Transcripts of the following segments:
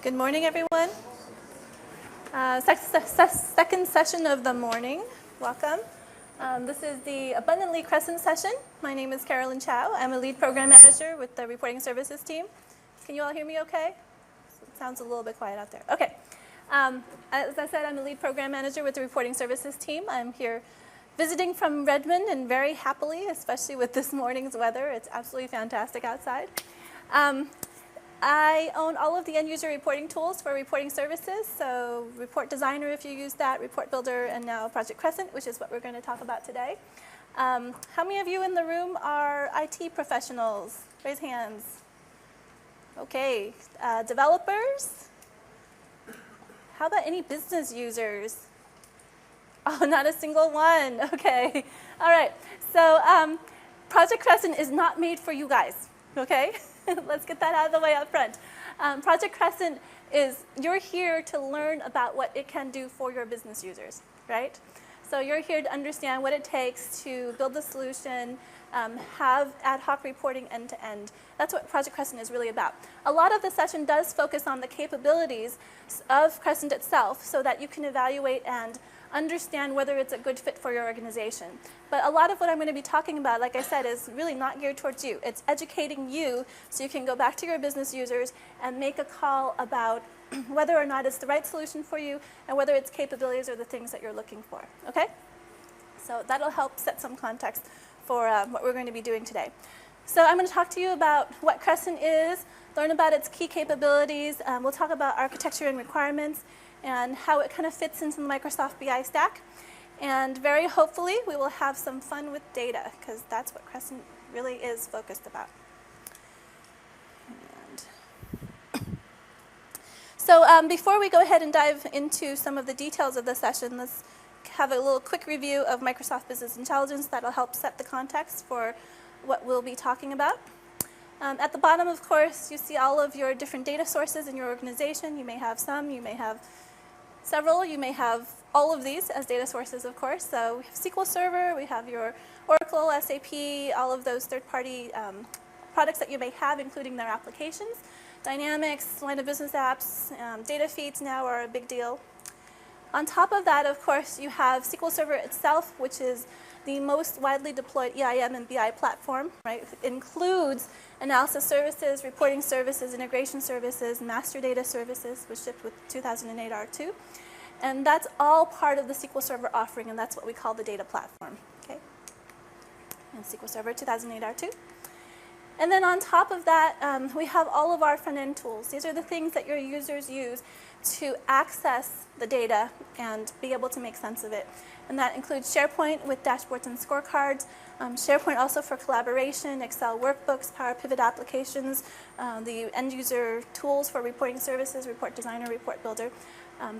Good morning, everyone. Second session of the morning. Welcome. This is the Abundantly Crescent session. My name is Carolyn Chow. I'm a lead program manager with the reporting services team. Can you all hear me okay? It sounds a little bit quiet out there. Okay. As I said, I'm a lead program manager with the reporting services team. I'm here visiting from Redmond and very happily, especially with this morning's weather. It's absolutely fantastic outside. I own all of the end-user reporting tools for reporting services, so Report Designer if you use that, Report Builder, and now Project Crescent, which is what we're going to talk about today. How many of you in the room are IT professionals? Raise hands. Okay. Developers? How about any business users? Oh, not a single one. Okay. All right. So Project Crescent is not made for you guys, okay? Let's get that out of the way up front. Project Crescent is, you're here to learn about what it can do for your business users, right? So you're here to understand what it takes to build the solution, have ad hoc reporting end to end. That's what Project Crescent is really about. A lot of the session does focus on the capabilities of Crescent itself so that you can evaluate and understand whether it's a good fit for your organization. But a lot of what I'm going to be talking about, like I said, is really not geared towards you. It's educating you so you can go back to your business users and make a call about whether or not it's the right solution for you and whether its capabilities are the things that you're looking for. Okay? So that'll help set some context for what we're going to be doing today. So I'm going to talk to you about what Crescent is, learn about its key capabilities. We'll talk about architecture and requirements, and how it kind of fits into the Microsoft BI stack. And very hopefully, we will have some fun with data, because that's what Crescent really is focused about. So before we go ahead and dive into some of the details of the session, let's have a little quick review of Microsoft Business Intelligence that'll help set the context for what we'll be talking about. At the bottom, of course, you see all of your different data sources in your organization. You may have some, you may have several, you may have all of these as data sources, of course. So we have SQL Server, we have your Oracle, SAP, all of those third-party products that you may have, including their applications. Dynamics, line of business apps, data feeds now are a big deal. On top of that, of course, you have SQL Server itself, which is the most widely deployed EIM and BI platform, right? It includes analysis services, reporting services, integration services, master data services, which shipped with 2008 R2. And that's all part of the SQL Server offering, and that's what we call the data platform, okay? And SQL Server 2008 R2. And then on top of that, we have all of our front-end tools. These are the things that your users use to access the data and be able to make sense of it. And that includes SharePoint with dashboards and scorecards, SharePoint also for collaboration, Excel workbooks, Power Pivot applications, the end-user tools for reporting services, Report Designer, Report Builder.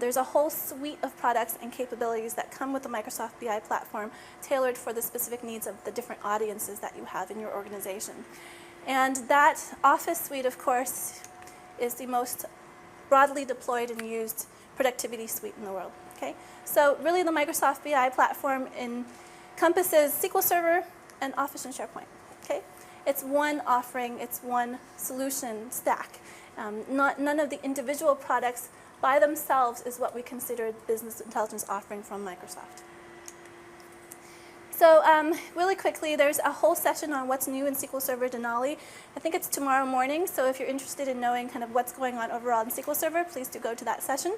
There's a whole suite of products and capabilities that come with the Microsoft BI platform tailored for the specific needs of the different audiences that you have in your organization. And that Office suite, of course, is the most broadly deployed and used productivity suite in the world. Okay? So really the Microsoft BI platform encompasses SQL Server and Office and SharePoint. Okay? It's one offering, it's one solution stack. None of the individual products by themselves is what we consider business intelligence offering from Microsoft. So really quickly, there's a whole session on what's new in SQL Server Denali. I think it's tomorrow morning, so if you're interested in knowing kind of what's going on overall in SQL Server, please do go to that session.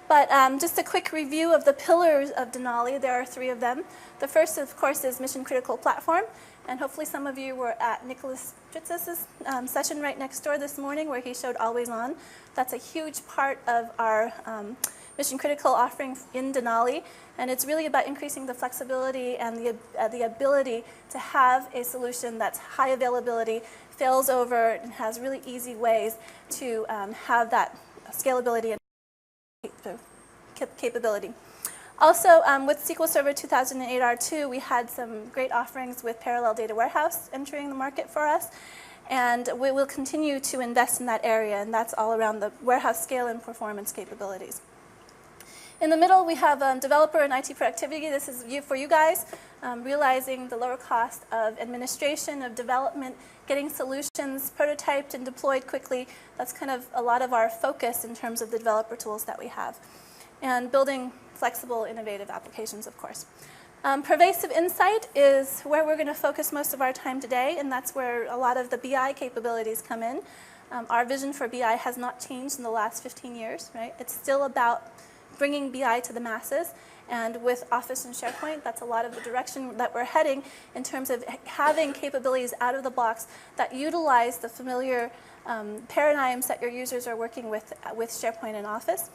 But just a quick review of the pillars of Denali. There are 3 of them. The first, of course, is Mission Critical Platform. And hopefully some of you were at Nicholas Stritz's session right next door this morning where he showed Always On. That's a huge part of our Mission Critical offering in Denali. And it's really about increasing the flexibility and the ability to have a solution that's high availability, fails over, and has really easy ways to have that scalability and capability. Also, with SQL Server 2008 R2, we had some great offerings with Parallel Data Warehouse entering the market for us. And we will continue to invest in that area, and that's all around the warehouse scale and performance capabilities. In the middle, we have developer and IT productivity. This is for you guys. realizing the lower cost of administration, of development, getting solutions prototyped and deployed quickly. That's kind of a lot of our focus in terms of the developer tools that we have. And building flexible, innovative applications, of course. Pervasive insight is where we're going to focus most of our time today, and that's where a lot of the BI capabilities come in. Our vision for BI has not changed in the last 15 years, right? It's still about bringing BI to the masses. And with Office and SharePoint, that's a lot of the direction that we're heading in terms of having capabilities out of the box that utilize the familiar paradigms that your users are working with SharePoint and Office,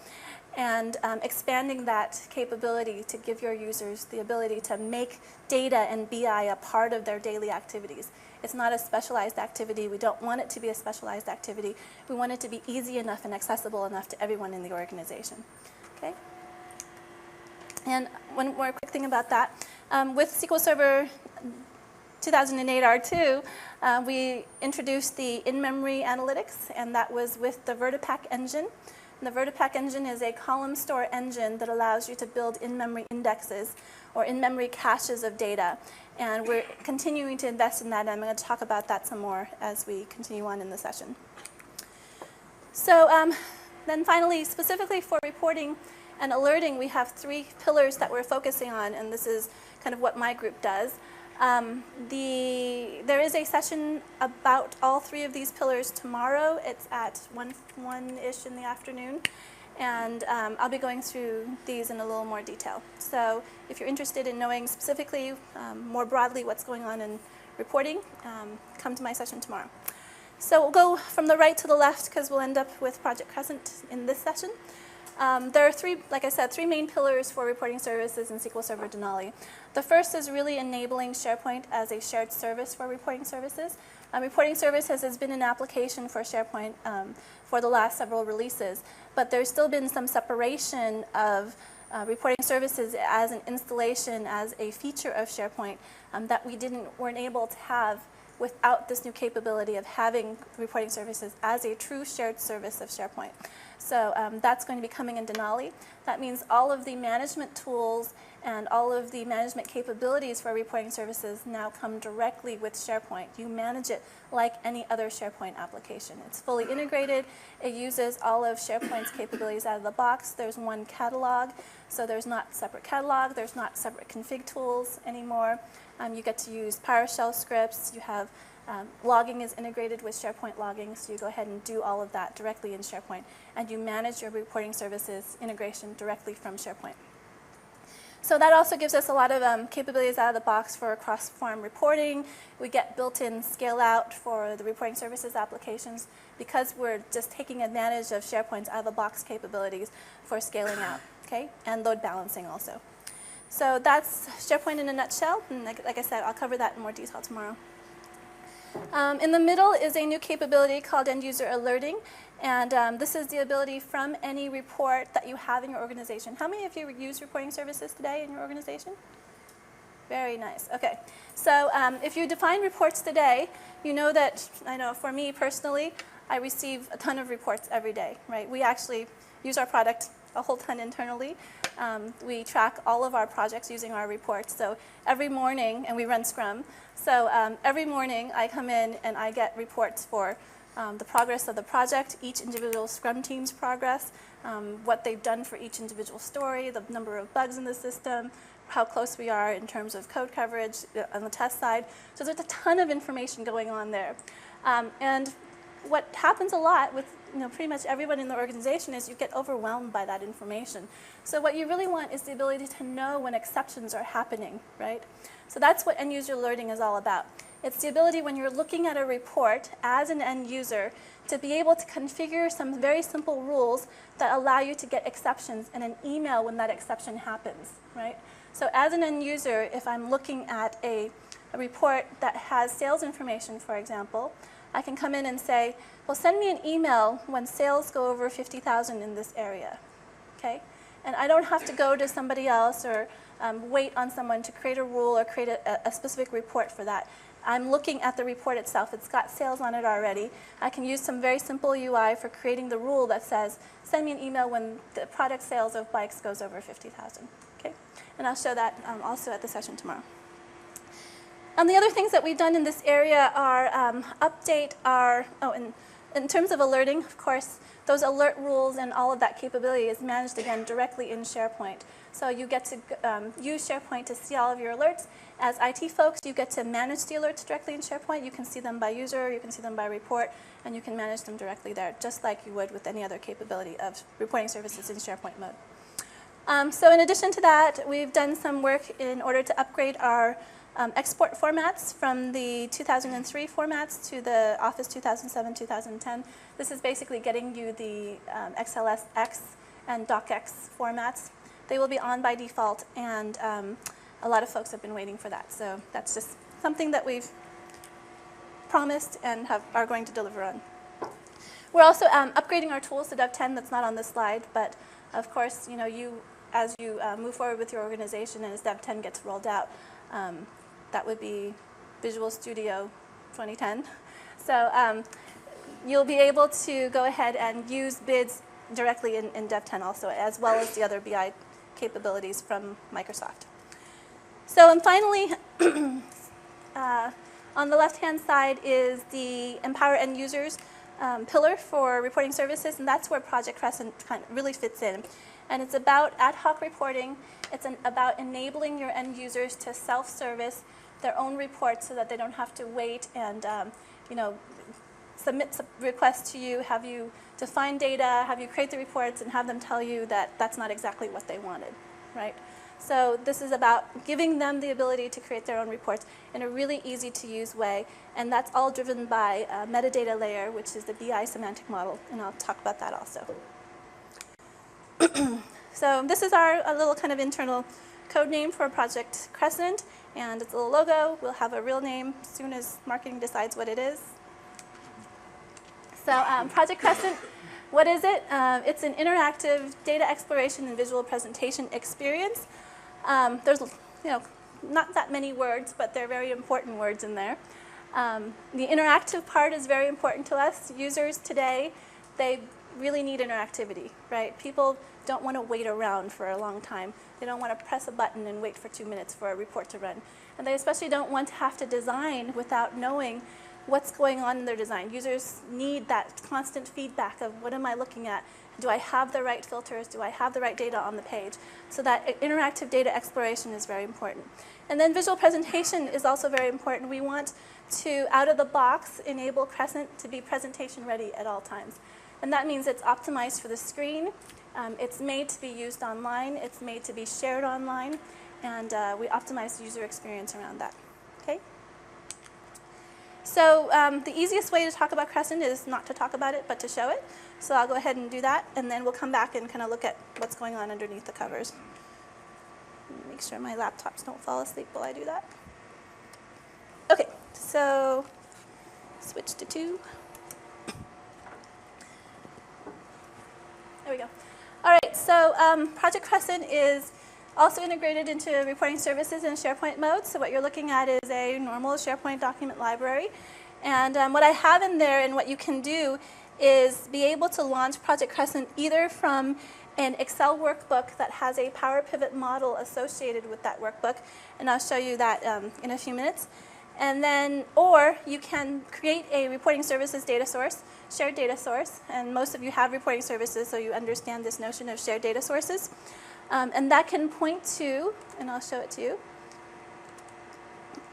and expanding that capability to give your users the ability to make data and BI a part of their daily activities. It's not a specialized activity. We don't want it to be a specialized activity. We want it to be easy enough and accessible enough to everyone in the organization. Okay? And one more quick thing about that. With SQL Server 2008 R2, we introduced the in-memory analytics, and that was with the VertiPack engine. And the VertiPack engine is a column store engine that allows you to build in-memory indexes or in-memory caches of data. And we're continuing to invest in that, and I'm going to talk about that some more as we continue on in the session. So then finally, specifically for reporting and alerting, we have 3 pillars that we're focusing on, and this is kind of what my group does. There is a session about all 3 of these pillars tomorrow. It's at 1-ish in the afternoon, and I'll be going through these in a little more detail. So if you're interested in knowing specifically, more broadly what's going on in reporting, come to my session tomorrow. So we'll go from the right to the left because we'll end up with Project Crescent in this session. There are 3, like I said, 3 main pillars for reporting services in SQL Server Denali. The first is really enabling SharePoint as a shared service for reporting services. Reporting services has been an application for SharePoint for the last several releases, but there's still been some separation of reporting services as an installation, as a feature of SharePoint that we weren't able to have without this new capability of having reporting services as a true shared service of SharePoint. So that's going to be coming in Denali. That means all of the management tools and all of the management capabilities for reporting services now come directly with SharePoint. You manage it like any other SharePoint application. It's fully integrated. It uses all of SharePoint's capabilities out of the box. There's one catalog, so there's not separate catalog. There's not separate config tools anymore. You get to use PowerShell scripts. You have logging is integrated with SharePoint logging, so you go ahead and do all of that directly in SharePoint, and you manage your reporting services integration directly from SharePoint. So that also gives us a lot of capabilities out of the box for cross-form reporting. We get built-in scale-out for the reporting services applications because we're just taking advantage of SharePoint's out-of-the-box capabilities for scaling out, okay, and load balancing also. So that's SharePoint in a nutshell, and like I said, I'll cover that in more detail tomorrow. In the middle is a new capability called end-user alerting, and this is the ability from any report that you have in your organization. How many of you use reporting services today in your organization? Very nice. Okay. So if you define reports today, you know that, I know for me personally, I receive a ton of reports every day, right? We actually use our product a whole ton internally. We track all of our projects using our reports. So every morning, and we run Scrum, so every morning I come in and I get reports for the progress of the project, each individual Scrum team's progress, what they've done for each individual story, the number of bugs in the system, how close we are in terms of code coverage on the test side. So there's a ton of information going on there. And what happens a lot with pretty much everyone in the organization is you get overwhelmed by that information. So what you really want is the ability to know when exceptions are happening, right? So that's what end-user alerting is all about. It's the ability when you're looking at a report as an end user to be able to configure some very simple rules that allow you to get exceptions in an email when that exception happens, right? So as an end user, if I'm looking at a report that has sales information, for example, I can come in and say, well, send me an email when sales go over 50,000 in this area, okay? And I don't have to go to somebody else or wait on someone to create a rule or create a specific report for that. I'm looking at the report itself. It's got sales on it already. I can use some very simple UI for creating the rule that says, send me an email when the product sales of bikes goes over 50,000, okay? And I'll show that also at the session tomorrow. The other things that we've done in this area are update our, in terms of alerting, of course, those alert rules and all of that capability is managed, again, directly in SharePoint. So you get to use SharePoint to see all of your alerts. As IT folks, you get to manage the alerts directly in SharePoint. You can see them by user, you can see them by report, and you can manage them directly there, just like you would with any other capability of reporting services in SharePoint mode. So in addition to that, we've done some work in order to upgrade our export formats from the 2003 formats to the Office 2007-2010. This is basically getting you the XLSX and DocX formats. They will be on by default, and a lot of folks have been waiting for that. So that's just something that we've promised and are going to deliver on. We're also upgrading our tools to Dev 10. That's not on this slide, but of course, as you move forward with your organization and as Dev 10 gets rolled out, that would be Visual Studio 2010. So you'll be able to go ahead and use bids directly in Dev 10 also, as well as the other BI capabilities from Microsoft. So and finally, on the left-hand side is the Empower End Users pillar for reporting services, and that's where Project Crescent kind of really fits in. And it's about ad hoc reporting. It's about enabling your end users to self-service their own reports so that they don't have to wait and submit requests to you, have you define data, have you create the reports, and have them tell you that that's not exactly what they wanted, right? So this is about giving them the ability to create their own reports in a really easy-to-use way, and that's all driven by a metadata layer, which is the BI semantic model, and I'll talk about that also. So this is a little kind of internal code name for Project Crescent, and it's a little logo. We'll have a real name as soon as marketing decides what it is. So Project Crescent, what is it? It's an interactive data exploration and visual presentation experience. There's not that many words, but they're very important words in there. The interactive part is very important to us. Users today, they really need interactivity, right? People don't want to wait around for a long time. They don't want to press a button and wait for 2 minutes for a report to run. And they especially don't want to have to design without knowing what's going on in their design. Users need that constant feedback of what am I looking at? Do I have the right filters? Do I have the right data on the page? So that interactive data exploration is very important. And then visual presentation is also very important. We want to, out of the box, enable Crescent to be presentation ready at all times. And that means it's optimized for the screen. It's made to be used online. It's made to be shared online. And we optimize the user experience around that. Okay? So the easiest way to talk about Crescent is not to talk about it, but to show it. So I'll go ahead and do that, and then we'll come back and kind of look at what's going on underneath the covers. Make sure my laptops don't fall asleep while I do that. Okay, so switch to 2. There we go. All right, so Project Crescent is also integrated into reporting services in SharePoint mode. So what you're looking at is a normal SharePoint document library. And what I have in there and what you can do is be able to launch Project Crescent either from an Excel workbook that has a Power Pivot model associated with that workbook. And I'll show you that in a few minutes. And then, or you can create a reporting services data source, shared data source. And most of you have reporting services, so you understand this notion of shared data sources. And that can point to, and I'll show it to you,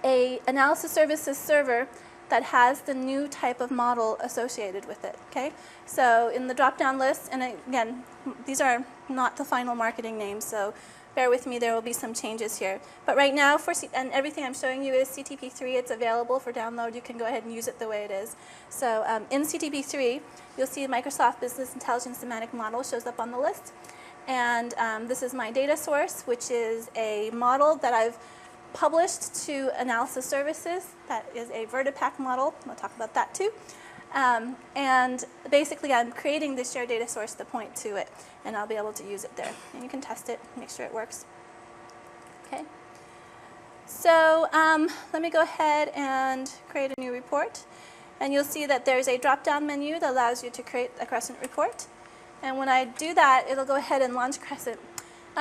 a analysis services server that has the new type of model associated with it, okay? So in the drop-down list, and again, these are not the final marketing names, so bear with me, there will be some changes here. But right now, and everything I'm showing you is CTP3. It's available for download. You can go ahead and use it the way it is. So in CTP3, you'll see Microsoft Business Intelligence Semantic Model shows up on the list. And this is my data source, which is a model that I've published to analysis services. That is a VertiPack model. I'll talk about that too. And basically, I'm creating this shared data source to point to it, and I'll be able to use it there. And you can test it, make sure it works. Okay. So let me go ahead and create a new report. And you'll see that there's a drop-down menu that allows you to create a Crescent report. And when I do that, it'll go ahead and launch Crescent.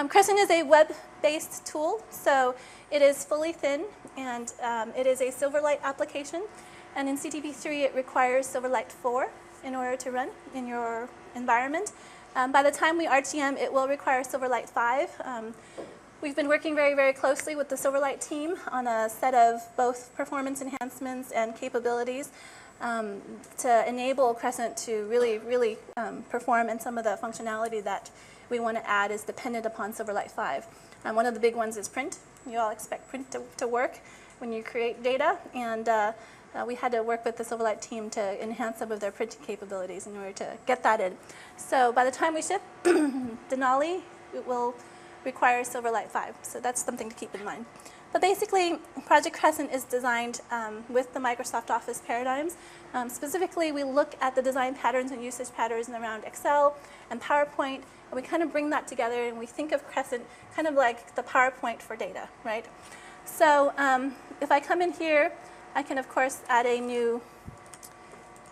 Crescent is a web Silverlight-based tool. So it is fully thin, and it is a Silverlight application. And in CTP3, it requires Silverlight 4 in order to run in your environment. By the time we RTM, it will require Silverlight 5. We've been working very, very closely with the Silverlight team on a set of both performance enhancements and capabilities to enable Crescent to really, really perform, and some of the functionality that we want to add is dependent upon Silverlight 5. One of the big ones is print. You all expect print to work when you create data, and we had to work with the Silverlight team to enhance some of their printing capabilities in order to get that in. So by the time we ship Denali, it will require Silverlight 5. So that's something to keep in mind. But basically, Project Crescent is designed with the Microsoft Office paradigms. Specifically, we look at the design patterns and usage patterns around Excel and PowerPoint, and we kind of bring that together, and we think of Crescent kind of like the PowerPoint for data, right? So if I come in here, I can, of course, add a new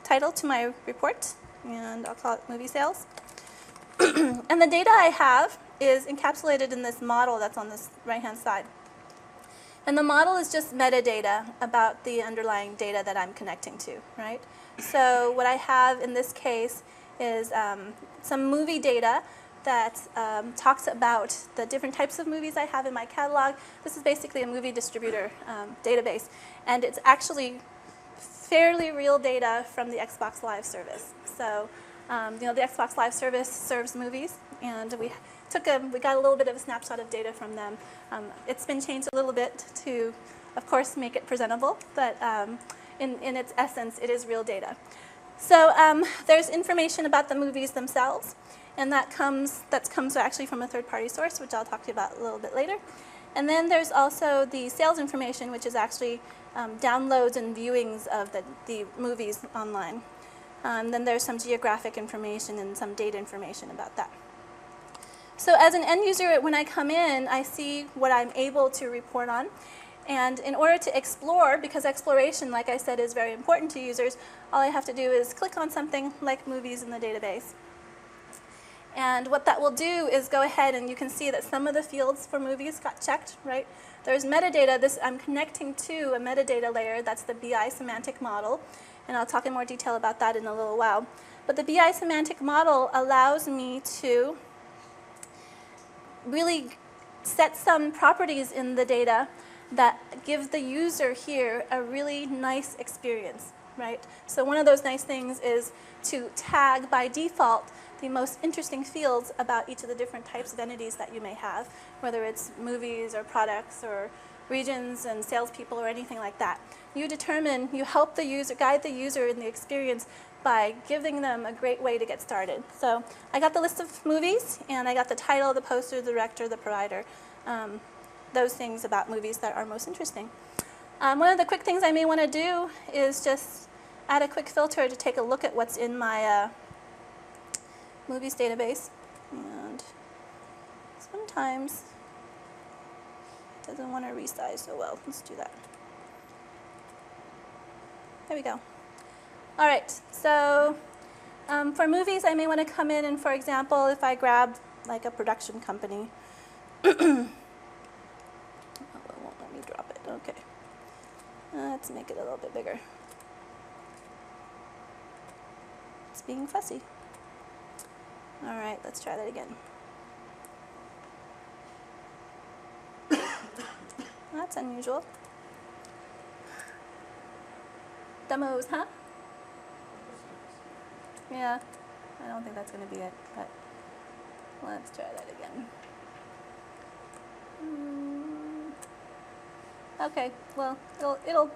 title to my report, and I'll call it Movie Sales. And the data I have is encapsulated in this model that's on this right-hand side. And the model is just metadata about the underlying data that I'm connecting to, right? So what I have in this case is some movie data that talks about the different types of movies I have in my catalog. This is basically a movie distributor database, and it's actually fairly real data from the Xbox Live service. So, you know, the Xbox Live service serves movies, and we got a little bit of a snapshot of data from them. It's been changed a little bit to, of course, make it presentable, but in its essence, it is real data. So there's information about the movies themselves, and that comes actually from a third-party source, which I'll talk to you about a little bit later. And then there's also the sales information, which is actually downloads and viewings of the movies online. Then there's some geographic information and some data information about that. So as an end user, when I come in, I see what I'm able to report on. And in order to explore, because exploration, like I said, is very important to users, all I have to do is click on something like movies in the database. And what that will do is go ahead, and you can see that some of the fields for movies got checked, right? There's metadata. I'm connecting to a metadata layer. That's the BI semantic model. And I'll talk in more detail about that in a little while. But the BI semantic model allows me to really set some properties in the data that give the user here a really nice experience, right? So one of those nice things is to tag by default the most interesting fields about each of the different types of entities that you may have, whether it's movies or products or regions and salespeople or anything like that. You help the user, guide the user in the experience by giving them a great way to get started. So I got the list of movies, and I got the title, the poster, the director, the provider, those things about movies that are most interesting. One of the quick things I may want to do is just add a quick filter to take a look at what's in my movies database. And sometimes it doesn't want to resize so well. Let's do that. There we go. All right, so for movies, I may want to come in and, for example, if I grab like a production company, oh, it won't let me drop it. Okay, let's make it a little bit bigger. It's being fussy. All right, let's try that again. That's unusual. Demos, huh? Yeah, I don't think that's going to be it, but let's try that again. Okay, well, it'll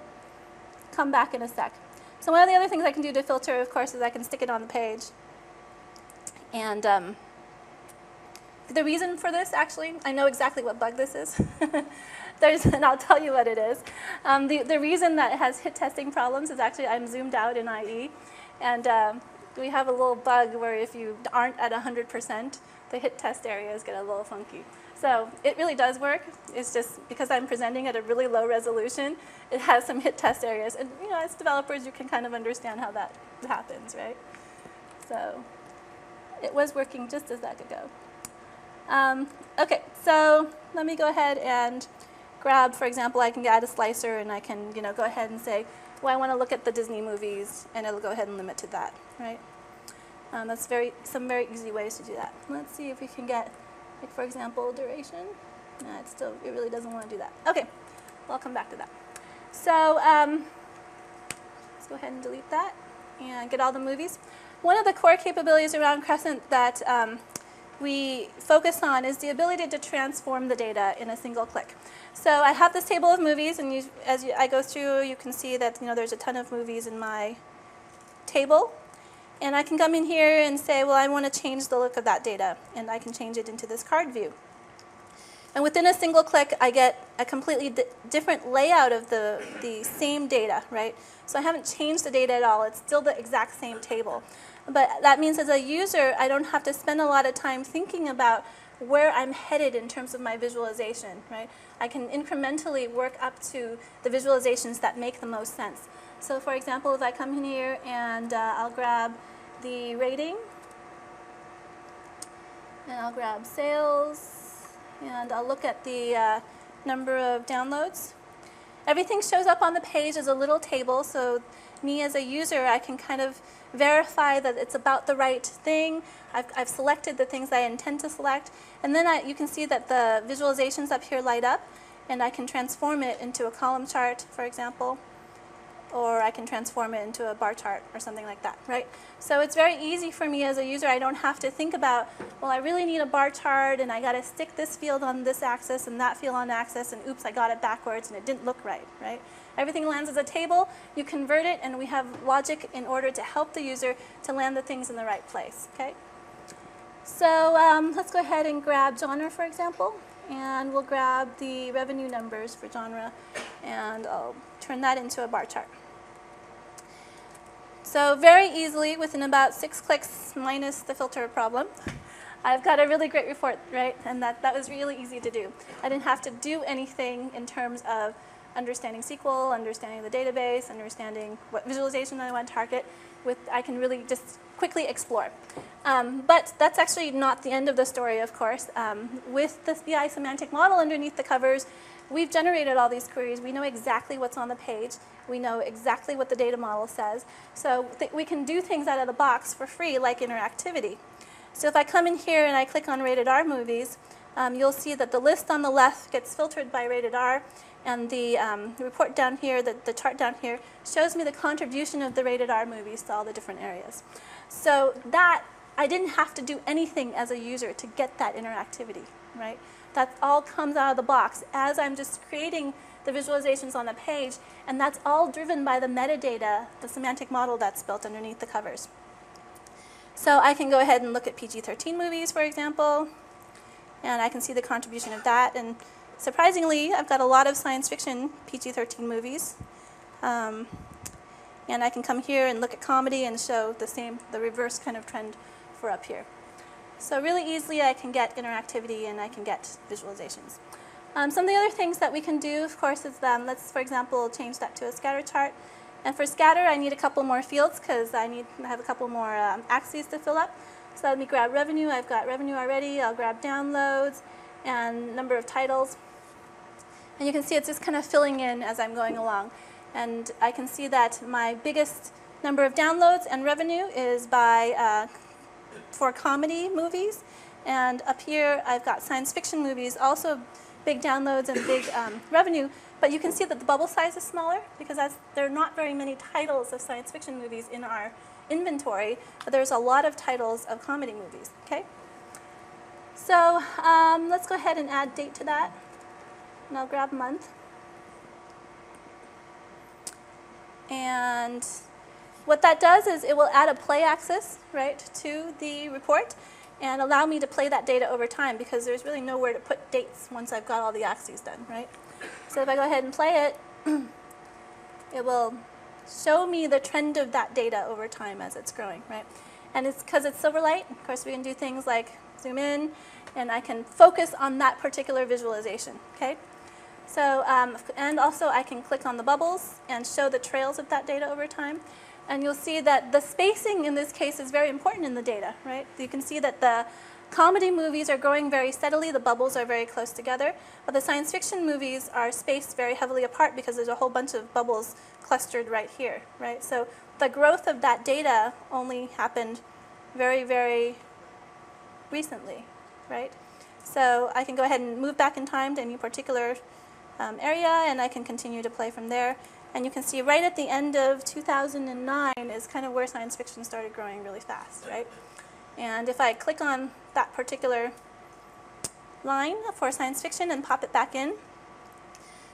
come back in a sec. So one of the other things I can do to filter, of course, is I can stick it on the page. And the reason for this, actually, I know exactly what bug this is. And I'll tell you what it is. The reason that it has hit testing problems is actually I'm zoomed out in IE, and we have a little bug where if you aren't at 100%, the hit test areas get a little funky. So it really does work. It's just because I'm presenting at a really low resolution, it has some hit test areas. And you know, as developers, you can kind of understand how that happens, right? So it was working just a sec ago. Okay, so let me go ahead and grab, for example, I can add a slicer and I can go ahead and say, well, I want to look at the Disney movies, and it'll go ahead and limit to that, right? That's some very easy ways to do that. Let's see if we can get, like, for example, duration. It really doesn't want to do that. Okay, well, I'll come back to that. So let's go ahead and delete that and get all the movies. One of the core capabilities around Crescent that we focus on is the ability to transform the data in a single click. So I have this table of movies, and I go through, you can see that there's a ton of movies in my table. And I can come in here and say, well, I want to change the look of that data, and I can change it into this card view. And within a single click, I get a completely different layout of the same data, right? So I haven't changed the data at all. It's still the exact same table. But that means as a user, I don't have to spend a lot of time thinking about where I'm headed in terms of my visualization, right? I can incrementally work up to the visualizations that make the most sense. So for example, if I come in here and I'll grab the rating, and I'll grab sales, and I'll look at the number of downloads. Everything shows up on the page as a little table, so me as a user, I can kind of verify that it's about the right thing. I've selected the things that I intend to select, and then you can see that the visualizations up here light up, and I can transform it into a column chart, for example, or I can transform it into a bar chart or something like that, right? So it's very easy for me as a user. I don't have to think about, well, I really need a bar chart, and I got to stick this field on this axis and that field on axis, and oops, I got it backwards, and it didn't look right, right? Everything lands as a table. You convert it, and we have logic in order to help the user to land the things in the right place, okay? So let's go ahead and grab genre, for example, and we'll grab the revenue numbers for genre, and I'll turn that into a bar chart. So very easily, within about 6 clicks minus the filter problem, I've got a really great report, right? And that was really easy to do. I didn't have to do anything in terms of understanding SQL, understanding the database, understanding what visualization I want to target. I can really just quickly explore. But that's actually not the end of the story, of course. With the BI semantic model underneath the covers, we've generated all these queries. We know exactly what's on the page. We know exactly what the data model says. So we can do things out of the box for free, like interactivity. So if I come in here and I click on rated R movies, you'll see that the list on the left gets filtered by rated R, and the report down here, the chart down here, shows me the contribution of the rated R movies to all the different areas. So that, I didn't have to do anything as a user to get that interactivity, right? That all comes out of the box as I'm just creating the visualizations on the page, and that's all driven by the metadata, the semantic model that's built underneath the covers. So I can go ahead and look at PG-13 movies, for example, and I can see the contribution of that. And surprisingly, I've got a lot of science fiction PG-13 movies. And I can come here and look at comedy and show the reverse kind of trend for up here. So really easily I can get interactivity and I can get visualizations. Some of the other things that we can do, of course, is let's, for example, change that to a scatter chart. And for scatter, I need a couple more fields because I have a couple more axes to fill up. So let me grab revenue. I've got revenue already. I'll grab downloads and number of titles. And you can see it's just kind of filling in as I'm going along. And I can see that my biggest number of downloads and revenue is for comedy movies. And up here, I've got science fiction movies, also big downloads and big revenue. But you can see that the bubble size is smaller because there are not very many titles of science fiction movies in our inventory, but there's a lot of titles of comedy movies, okay? So let's go ahead and add date to that. And I'll grab month. And what that does is it will add a play axis, right, to the report and allow me to play that data over time because there's really nowhere to put dates once I've got all the axes done, right? So if I go ahead and play it, it will show me the trend of that data over time as it's growing, right? And it's because it's Silverlight. Of course, we can do things like zoom in, and I can focus on that particular visualization, okay? So, and also I can click on the bubbles and show the trails of that data over time. And you'll see that the spacing in this case is very important in the data, right? You can see that Comedy movies are growing very steadily. The bubbles are very close together. But the science fiction movies are spaced very heavily apart because there's a whole bunch of bubbles clustered right here, right? So the growth of that data only happened very, very recently, right? So I can go ahead and move back in time to any particular area, and I can continue to play from there. And you can see right at the end of 2009 is kind of where science fiction started growing really fast, right? And if I click on that particular line for science fiction and pop it back in,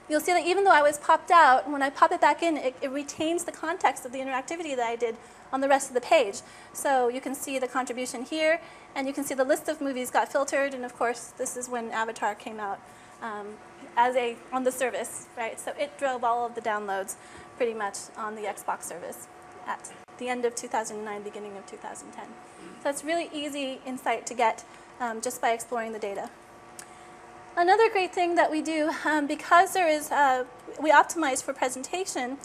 you'll see that even though I was popped out, when I pop it back in, it retains the context of the interactivity that I did on the rest of the page. So you can see the contribution here, and you can see the list of movies got filtered, and of course, this is when Avatar came out on the service, right? So it drove all of the downloads pretty much on the Xbox service at the end of 2009, beginning of 2010. So it's really easy insight to get just by exploring the data. Another great thing that we do, because we optimize for presentation,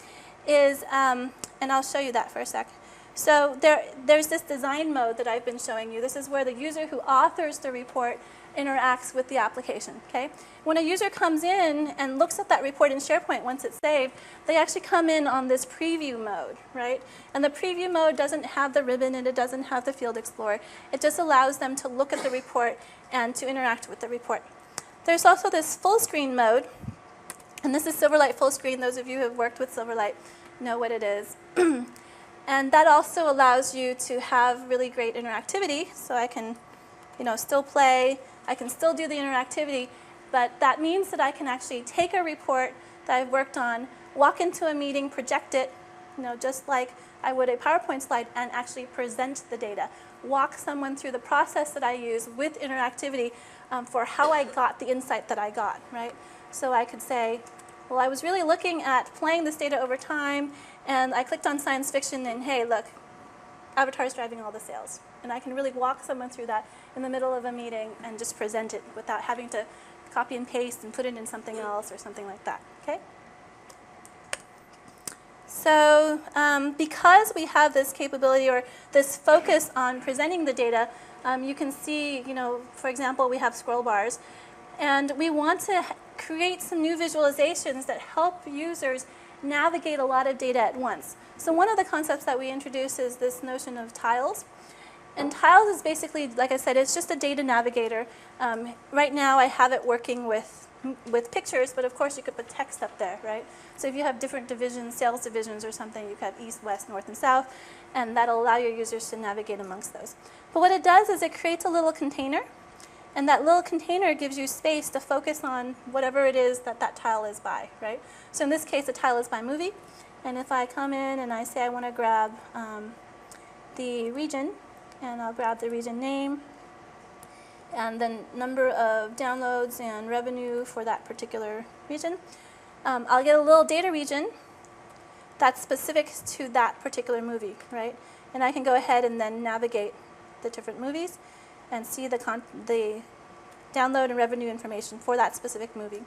is, and I'll show you that for a sec. So there's this design mode that I've been showing you. This is where the user who authors the report interacts with the application, okay? When a user comes in and looks at that report in SharePoint once it's saved, they actually come in on this preview mode, right? And the preview mode doesn't have the ribbon and it doesn't have the field explorer. It just allows them to look at the report and to interact with the report. There's also this full screen mode, and this is Silverlight full screen. Those of you who have worked with Silverlight know what it is. And that also allows you to have really great interactivity. So I can, still play. I can still do the interactivity, but that means that I can actually take a report that I've worked on, walk into a meeting, project it, just like I would a PowerPoint slide, and actually present the data. Walk someone through the process that I use with interactivity for how I got the insight that I got, right? So I could say, well, I was really looking at playing this data over time, and I clicked on science fiction, and hey, look, Avatar's driving all the sales. And I can really walk someone through that in the middle of a meeting and just present it without having to copy and paste and put it in something else or something like that, okay? So because we have this capability or this focus on presenting the data, you can see, for example, we have scroll bars. And we want to create some new visualizations that help users navigate a lot of data at once. So one of the concepts that we introduce is this notion of tiles. And tiles is basically, like I said, it's just a data navigator. Right now I have it working with pictures, but of course you could put text up there, right? So if you have different divisions, sales divisions or something, you could have east, west, north, and south, and that'll allow your users to navigate amongst those. But what it does is it creates a little container, and that little container gives you space to focus on whatever it is that that tile is by, right? So in this case, the tile is by movie, and if I come in and I say I want to grab the region, and I'll grab the region name, and then number of downloads and revenue for that particular region. I'll get a little data region that's specific to that particular movie, right? And I can go ahead and then navigate the different movies and see the download and revenue information for that specific movie.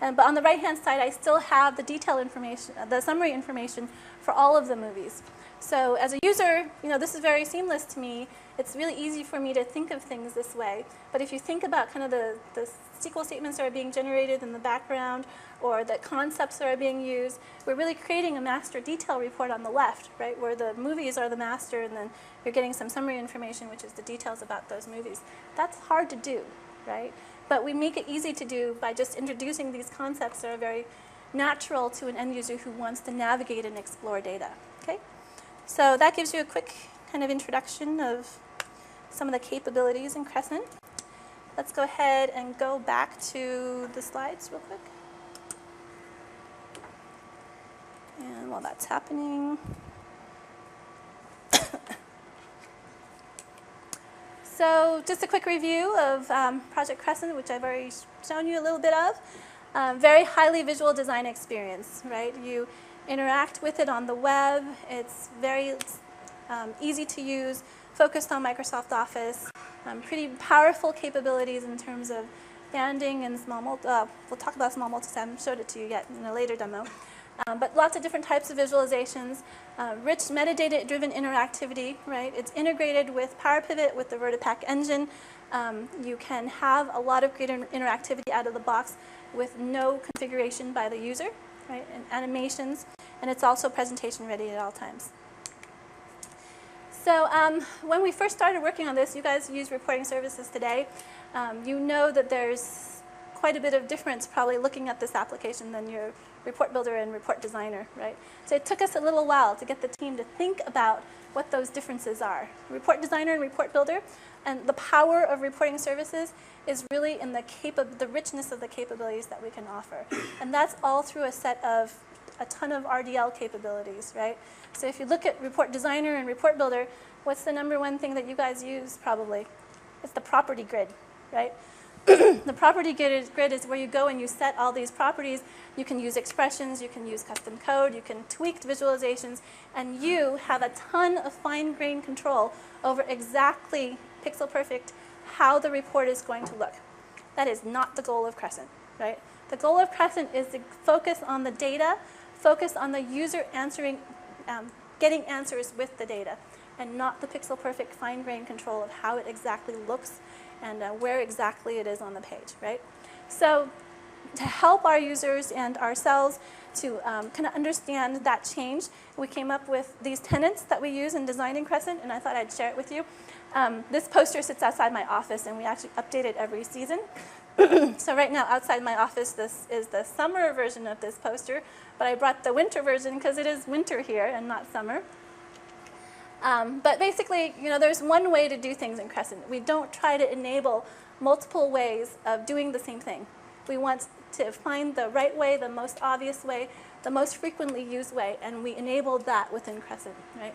But on the right-hand side, I still have the detail information, the summary information for all of the movies. So as a user, this is very seamless to me. It's really easy for me to think of things this way. But if you think about kind of the SQL statements that are being generated in the background or the concepts that are being used, we're really creating a master detail report on the left, right, where the movies are the master and then you're getting some summary information, which is the details about those movies. That's hard to do, right? But we make it easy to do by just introducing these concepts that are very natural to an end user who wants to navigate and explore data, okay? So that gives you a quick kind of introduction of some of the capabilities in Crescent. Let's go ahead and go back to the slides real quick. And while that's happening, so just a quick review of Project Crescent, which I've already shown you a little bit of. Very highly visual design experience, right? You interact with it on the web. It's very easy to use, focused on Microsoft Office, pretty powerful capabilities in terms of banding and small we'll talk about small multi-tab. I haven't showed it to you yet in a later demo. But lots of different types of visualizations, rich metadata-driven interactivity, right? It's integrated with PowerPivot, with the VertiPack engine. You can have a lot of great interactivity out of the box with no configuration by the user, right? And animations, and it's also presentation ready at all times. So when we first started working on this, you guys use reporting services today. You know that there's quite a bit of difference probably looking at this application than your report builder and report designer, right? So it took us a little while to get the team to think about what those differences are. Report designer and report builder, and the power of reporting services is really in the richness of the capabilities that we can offer. And that's all through a ton of RDL capabilities, right? So if you look at report designer and report builder, what's the number one thing that you guys use probably? It's the property grid, right? The property grid is where you go and you set all these properties. You can use expressions, you can use custom code, you can tweak visualizations, and you have a ton of fine-grained control over exactly pixel perfect how the report is going to look. That is not the goal of Crescent, right? The goal of Crescent is to focus on the data, focus on the user answering, getting answers with the data, and not the pixel perfect fine-grained control of how it exactly looks and where exactly it is on the page, right? So to help our users and ourselves to kind of understand that change, we came up with these tenets that we use in designing Crescent, and I thought I'd share it with you. This poster sits outside my office, and we actually update it every season. So right now, outside my office, this is the summer version of this poster, but I brought the winter version because it is winter here and not summer. But basically, you know, there's one way to do things in Crescent. We don't try to enable multiple ways of doing the same thing. We want to find the right way, the most obvious way, the most frequently used way, and we enable that within Crescent, right?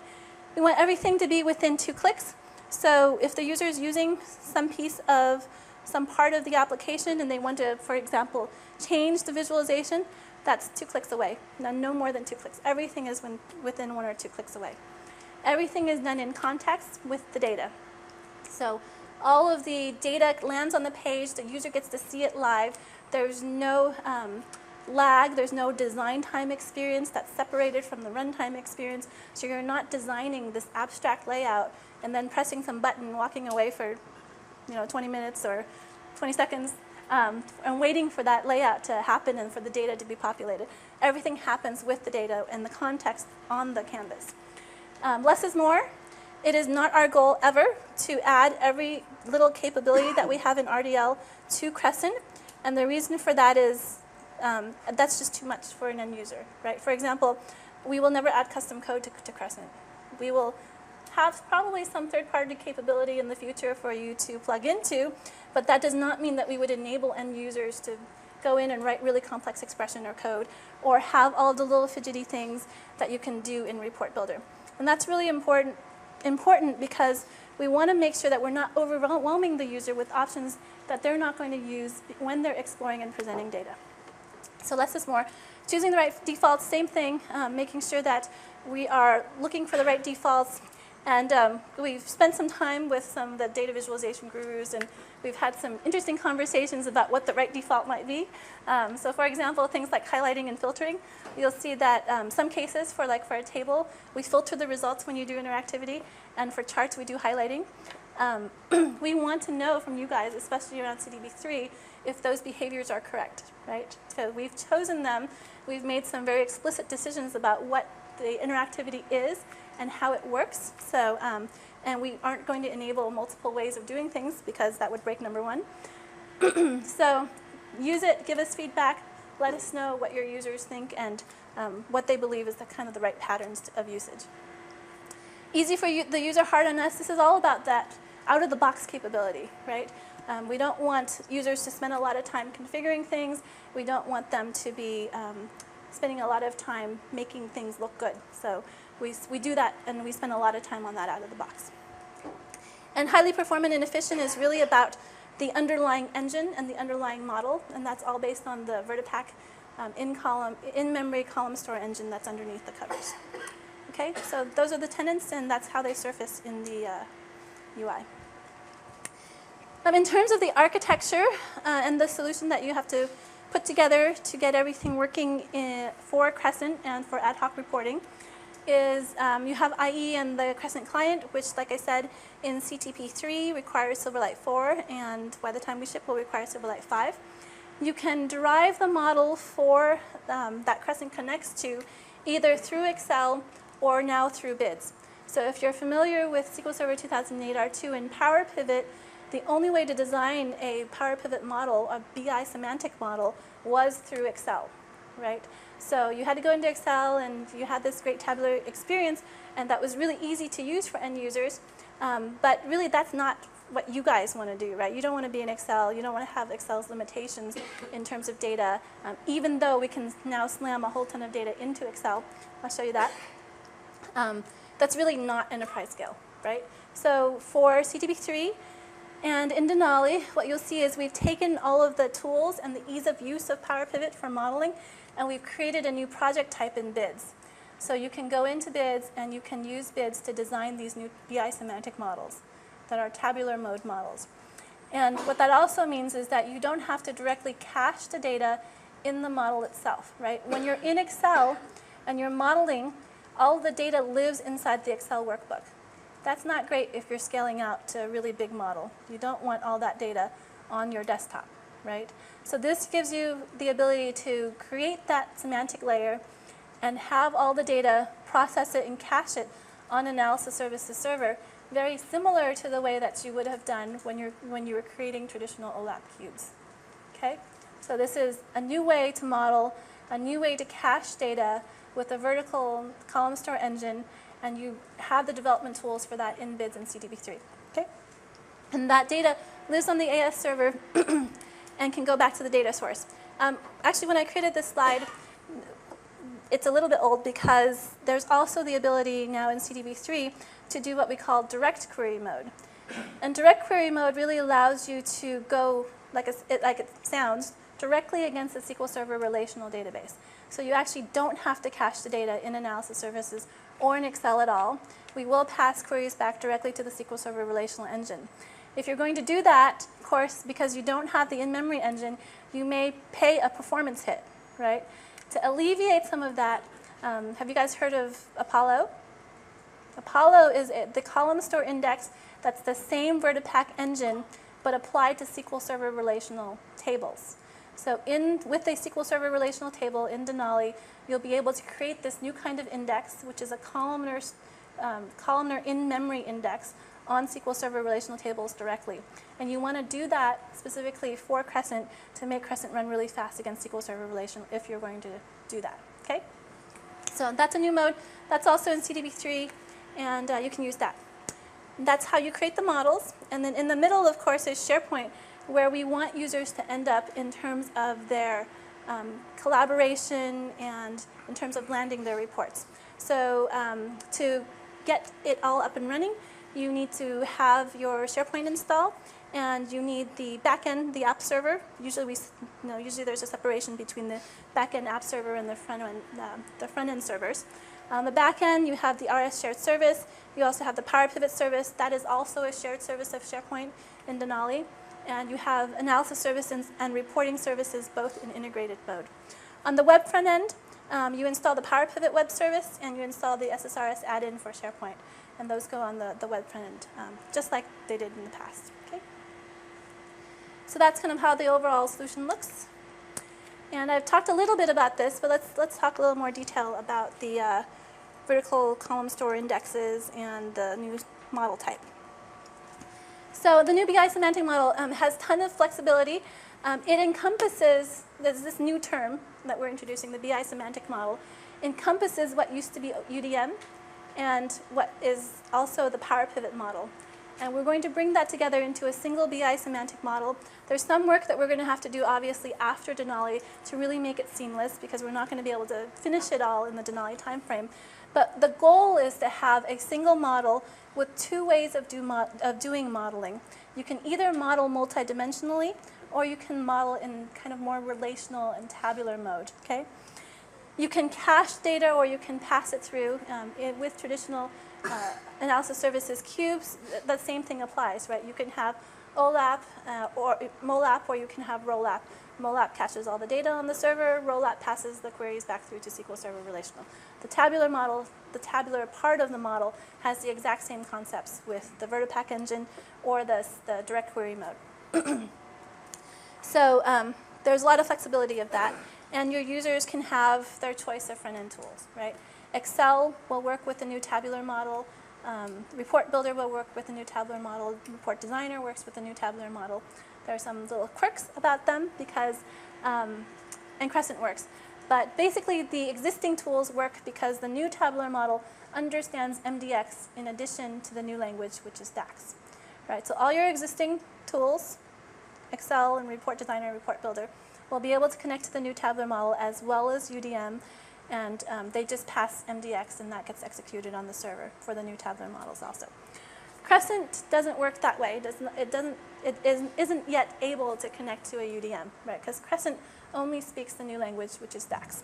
We want everything to be within 2 clicks. So if the user is using some part of the application and they want to, for example, change the visualization, that's 2 clicks away. No more than 2 clicks. Everything is within 1 or 2 clicks away. Everything is done in context with the data. So all of the data lands on the page, the user gets to see it live. There's no lag, there's no design time experience that's separated from the runtime experience. So you're not designing this abstract layout and then pressing some button and walking away for 20 minutes or 20 seconds and waiting for that layout to happen and for the data to be populated. Everything happens with the data and the context on the canvas. Less is more. It is not our goal ever to add every little capability that we have in RDL to Crescent. And the reason for that is that's just too much for an end user, right? For example, we will never add custom code to Crescent. We will have probably some third-party capability in the future for you to plug into, but that does not mean that we would enable end users to go in and write really complex expression or code or have all the little fidgety things that you can do in Report Builder. And that's really important because we want to make sure that we're not overwhelming the user with options that they're not going to use when they're exploring and presenting data. So less is more. Choosing the right defaults, same thing, making sure that we are looking for the right defaults. And we've spent some time with some of the data visualization gurus, and we've had some interesting conversations about what the right default might be. So for example, things like highlighting and filtering. You'll see that some cases, for a table, we filter the results when you do interactivity, and for charts, we do highlighting. We want to know from you guys, especially around CDB3, if those behaviors are correct, right? So we've chosen them. We've made some very explicit decisions about what the interactivity is and how it works. So, and we aren't going to enable multiple ways of doing things because that would break number 1. So use it, give us feedback, let us know what your users think and what they believe is the right patterns of usage. Easy for the user, hard on us. This is all about that out-of-the-box capability, right? We don't want users to spend a lot of time configuring things. We don't want them to be spending a lot of time making things look good. So we do that, and we spend a lot of time on that out of the box. And highly performant and efficient is really about the underlying engine and the underlying model, and that's all based on the VertiPack in-memory column store engine that's underneath the covers. Okay, so those are the tenets, and that's how they surface in the UI. In terms of the architecture and the solution that you have to put together to get everything working for Crescent and for ad hoc reporting is you have IE and the Crescent client, which, like I said, in CTP3 requires Silverlight 4, and by the time we ship will require Silverlight 5. You can derive the model for that Crescent connects to either through Excel or now through BIDS. So if you're familiar with SQL Server 2008 R2 and Power Pivot, the only way to design a Power Pivot model, a BI semantic model, was through Excel, right? So you had to go into Excel and you had this great tabular experience, and that was really easy to use for end users. But really that's not what you guys want to do, right? You don't want to be in Excel. You don't want to have Excel's limitations in terms of data, even though we can now slam a whole ton of data into Excel. I'll show you that. That's really not enterprise scale, right? So for CTP3 and in Denali, what you'll see is we've taken all of the tools and the ease of use of Power Pivot for modeling, and we've created a new project type in BIDS. So you can go into BIDS and you can use BIDS to design these new BI semantic models that are tabular mode models. And what that also means is that you don't have to directly cache the data in the model itself, right? When you're in Excel and you're modeling, all the data lives inside the Excel workbook. That's not great if you're scaling out to a really big model. You don't want all that data on your desktop, right? So this gives you the ability to create that semantic layer and have all the data, process it, and cache it on Analysis Services Server, very similar to the way that you would have done when you were creating traditional OLAP cubes. Okay? So this is a new way to model, a new way to cache data with a vertical column store engine, and you have the development tools for that in BIDS and CTP3. Okay? And that data lives on the AS server and can go back to the data source. Actually, when I created this slide, it's a little bit old because there's also the ability now in CTP3 to do what we call direct query mode. And direct query mode really allows you to go, like it sounds, directly against the SQL Server relational database. So you actually don't have to cache the data in Analysis Services or in Excel at all. We will pass queries back directly to the SQL Server relational engine. If you're going to do that, of course, because you don't have the in-memory engine, you may pay a performance hit, right? To alleviate some of that, have you guys heard of Apollo? Apollo is the column store index that's the same Vertipack engine, but applied to SQL Server relational tables. So with a SQL Server relational table in Denali, you'll be able to create this new kind of index, which is a columnar in-memory index on SQL Server relational tables directly. And you want to do that specifically for Crescent to make Crescent run really fast against SQL Server relational if you're going to do that. Okay? So that's a new mode. That's also in CTP3, and you can use that. That's how you create the models. And then in the middle, of course, is SharePoint, where we want users to end up in terms of their collaboration and in terms of landing their reports. So to get it all up and running, you need to have your SharePoint install, and you need the backend, the app server. Usually there's a separation between the backend app server and the front end servers. On the backend, you have the RS shared service. You also have the Power Pivot service. That is also a shared service of SharePoint in Denali. And you have analysis services and reporting services both in integrated mode. On the web front end, you install the Power Pivot web service, and you install the SSRS add-in for SharePoint. And those go on the web front end, just like they did in the past. Okay? So that's kind of how the overall solution looks. And I've talked a little bit about this, but let's talk a little more detail about the vertical column store indexes and the new model type. So the new BI semantic model has a ton of flexibility. It encompasses, there's this new term that we're introducing, the BI semantic model, encompasses what used to be UDM and what is also the Power Pivot model. And we're going to bring that together into a single BI semantic model. There's some work that we're going to have to do, obviously, after Denali to really make it seamless, because we're not going to be able to finish it all in the Denali timeframe. But the goal is to have a single model with two ways of doing modeling. You can either model multidimensionally, or you can model in kind of more relational and tabular mode. Okay? You can cache data, or you can pass it through. With traditional analysis services cubes, the same thing applies, right? You can have OLAP or MOLAP, or you can have ROLAP MOLAP caches all the data on the server. ROLAP passes the queries back through to SQL Server Relational. The tabular model, the tabular part of the model, has the exact same concepts with the VertiPack engine or the direct query mode. So there's a lot of flexibility of that. And your users can have their choice of front-end tools, right? Excel will work with the new tabular model. Report Builder will work with the new tabular model. Report Designer works with the new tabular model. There are some little quirks about them because, and Crescent works. But basically, the existing tools work because the new tabular model understands MDX in addition to the new language, which is DAX. Right? So all your existing tools, Excel and Report Designer and Report Builder, will be able to connect to the new tabular model as well as UDM, and they just pass MDX, and that gets executed on the server for the new tabular models also. Crescent doesn't work that way. It isn't yet able to connect to a UDM, right? Because Crescent only speaks the new language, which is DAX.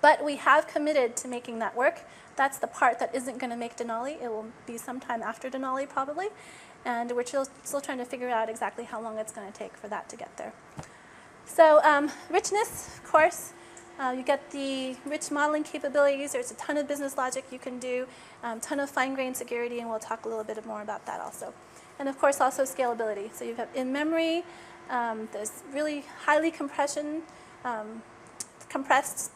But we have committed to making that work. That's the part that isn't going to make Denali. It will be sometime after Denali, probably. And we're still trying to figure out exactly how long it's going to take for that to get there. So richness, of course. You get the rich modeling capabilities. There's a ton of business logic you can do, a ton of fine-grained security, and we'll talk a little bit more about that also. And of course, also scalability. So you have in-memory. There's really highly compressed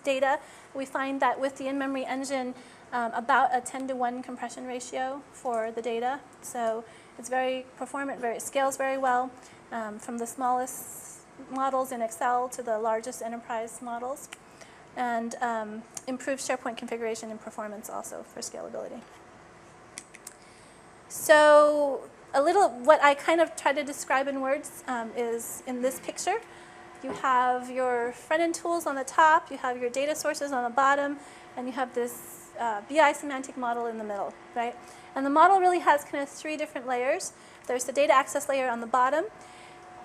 data. We find that with the in-memory engine, about a 10-to-1 compression ratio for the data. So it's very performant, it scales very well, from the smallest models in Excel to the largest enterprise models, and improves SharePoint configuration and performance also for scalability. So a little, what I kind of try to describe in words is in this picture. You have your front-end tools on the top, you have your data sources on the bottom, and you have this BI semantic model in the middle, right? And the model really has kind of three different layers. There's the data access layer on the bottom,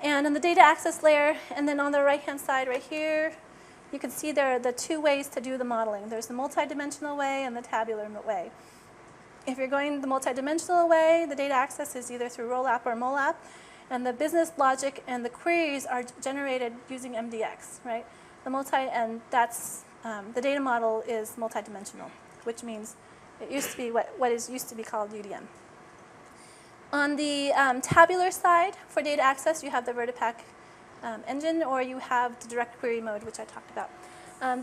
and on the data access layer, and then on the right-hand side right here, you can see there are the two ways to do the modeling. There's the multidimensional way and the tabular way. If you're going the multidimensional way, the data access is either through ROLAP or MOLAP, and the business logic and the queries are generated using MDX, right? And that's, the data model is multidimensional, which means it used to be what is used to be called UDM. On the tabular side, for data access, you have the VertiPack engine, or you have the direct query mode, which I talked about.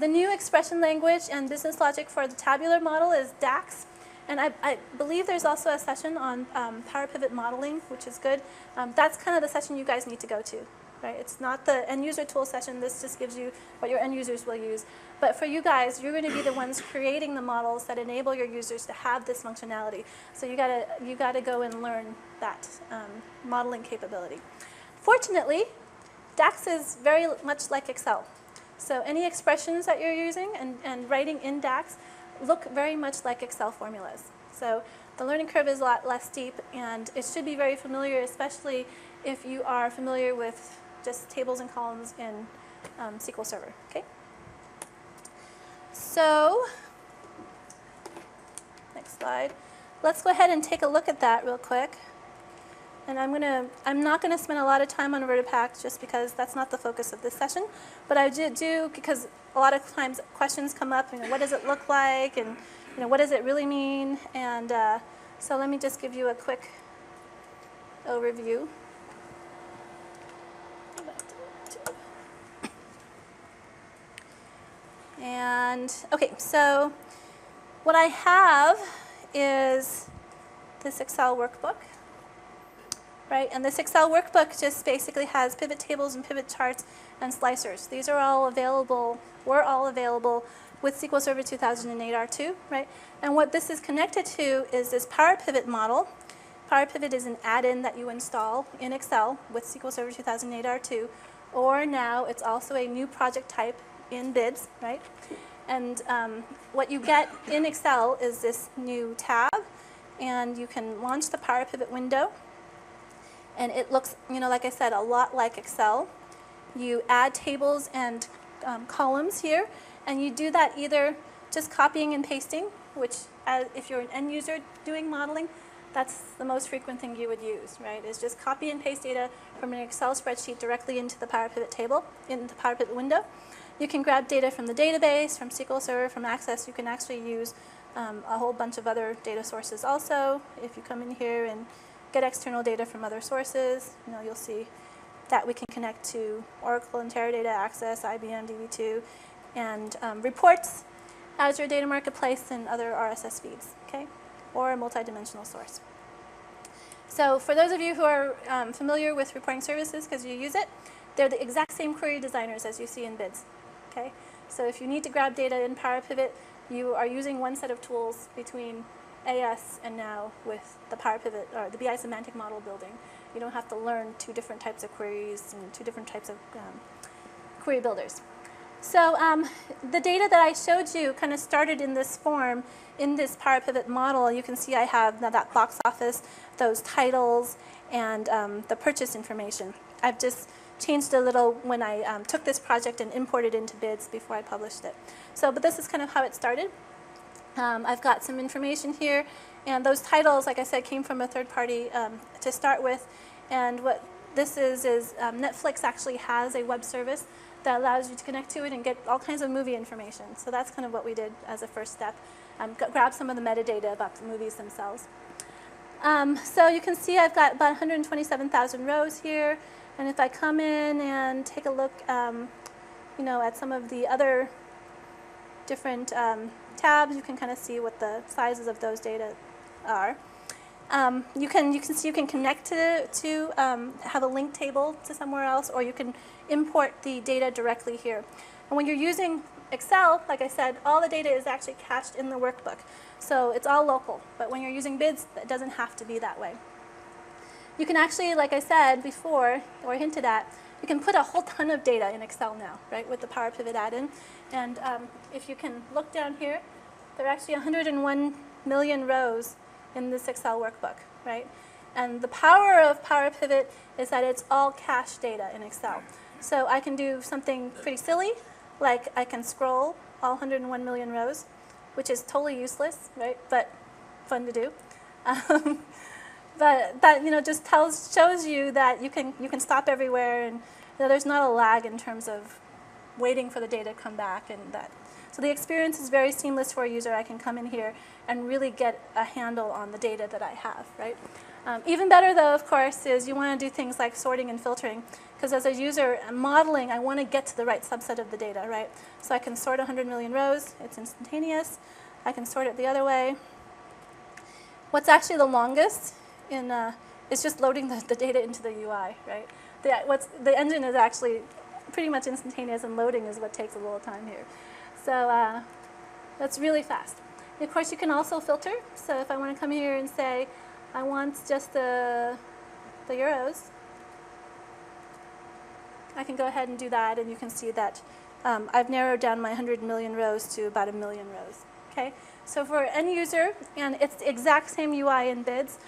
The new expression language and business logic for the tabular model is DAX. And I believe there's also a session on Power Pivot modeling, which is good. That's kind of the session you guys need to go to, right? It's not the end user tool session. This just gives you what your end users will use. But for you guys, you're going to be the ones creating the models that enable your users to have this functionality. So you gotta go and learn that modeling capability. Fortunately, DAX is very much like Excel. So any expressions that you're using and writing in DAX look very much like Excel formulas. So the learning curve is a lot less steep, and it should be very familiar, especially if you are familiar with just tables and columns in SQL Server. Okay. So next slide. Let's go ahead and take a look at that real quick. And I'm not gonna spend a lot of time on VertiPack just because that's not the focus of this session. But I do because a lot of times questions come up. What does it look like, and what does it really mean? And so let me just give you a quick overview. And okay, so what I have is this Excel workbook. Right, and this Excel workbook just basically has pivot tables and pivot charts and slicers. These are all available, were all available with SQL Server 2008 R2, right? And what this is connected to is this Power Pivot model. Power Pivot is an add-in that you install in Excel with SQL Server 2008 R2, or now it's also a new project type in BIDS, right? And what you get in Excel is this new tab, and you can launch the Power Pivot window. And it looks, like I said, a lot like Excel. You add tables and columns here, and you do that either just copying and pasting, which if you're an end user doing modeling, That's the most frequent thing you would use, right? Is just copy and paste data from an Excel spreadsheet directly into the Power Pivot table, in the Power Pivot window. You can grab data from the database, from SQL Server, from Access. You can actually use a whole bunch of other data sources also. If you come in here and get external data from other sources, you'll see that we can connect to Oracle and Teradata, Access, IBM, DB2, and reports, Azure Data Marketplace, and other RSS feeds, okay? Or a multidimensional source. So for those of you who are familiar with reporting services because you use it, they're the exact same query designers as you see in BIDS, okay? So if you need to grab data in Power Pivot, you are using one set of tools between AS and now with the Power Pivot, or the BI semantic model building. You don't have to learn two different types of queries and two different types of query builders. So the data that I showed you kind of started in this form, in this Power Pivot model. You can see I have now that box office, those titles, and the purchase information. I've just changed a little when I took this project and imported into BIDS before I published it. So, but this is kind of how it started. I've got some information here, and those titles, like I said, came from a third party to start with. And what this is Netflix actually has a web service that allows you to connect to it and get all kinds of movie information. So that's kind of what we did as a first step. Grab some of the metadata about the movies themselves. So you can see I've got about 127,000 rows here. And if I come in and take a look at some of the other different tabs, you can kind of see what the sizes of those data are. You can see you can connect to have a link table to somewhere else, or you can import the data directly here. And when you're using Excel, like I said, all the data is actually cached in the workbook. So it's all local. But when you're using BIDS, it doesn't have to be that way. You can actually, like I said before, or hinted at, you can put a whole ton of data in Excel now, right, with the Power Pivot add-in. And if you can look down here, there are actually 101 million rows in this Excel workbook, right? And the power of Power Pivot is that it's all cached data in Excel. So I can do something pretty silly, like I can scroll all 101 million rows, which is totally useless, right? But fun to do. But that just shows you that you can stop everywhere, and there's not a lag in terms of waiting for the data to come back, and that. So the experience is very seamless for a user. I can come in here and really get a handle on the data that I have, right? Even better, though, of course, is you want to do things like sorting and filtering, because as a user modeling, I want to get to the right subset of the data, right? So I can sort 100 million rows. It's instantaneous. I can sort it the other way. What's actually the longest is just loading the data into the UI, right? The engine is actually pretty much instantaneous, and loading is what takes a little time here. So that's really fast. And of course, you can also filter. So if I want to come here and say, I want just the euros, I can go ahead and do that, and you can see that I've narrowed down my 100 million rows to about 1 million rows. Okay? So for end user, and it's the exact same UI in BIDS,